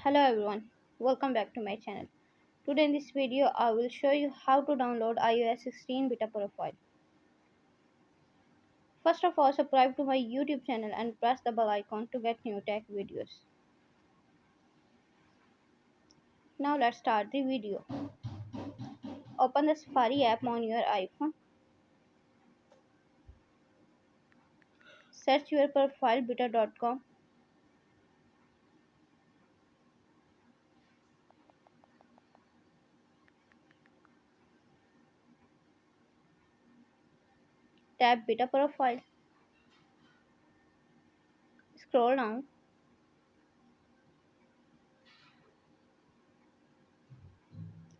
Hello everyone, welcome back to my channel. Today in this video I will show you how to download iOS 16 beta profile. First of all, subscribe to my YouTube channel and press the bell icon to get new tech videos. Now let's start the video. Open the Safari app on your iPhone. Search your profile beta.com. Tap beta profile. Scroll down.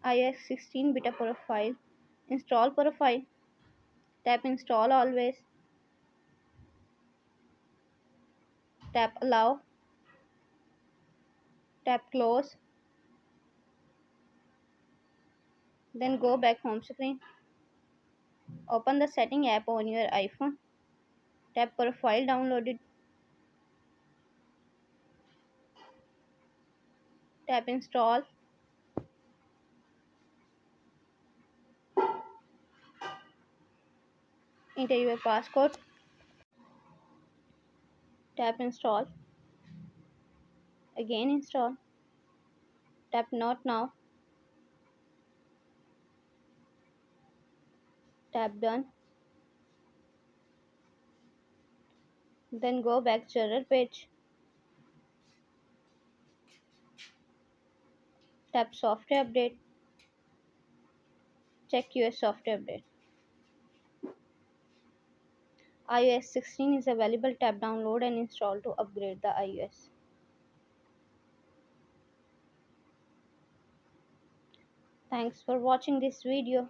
iOS 16 beta profile. Install profile. Tap install always. Tap allow. Tap close. Then go back home screen. Open the setting app on your iPhone. Tap profile downloaded. Tap install. Enter your passcode. Tap install. Again install. Tap not now. Tap done. Then go back to error page. Tap software update. Check your software update. iOS 16 is available. Tap download and install to upgrade the iOS. Thanks for watching this video.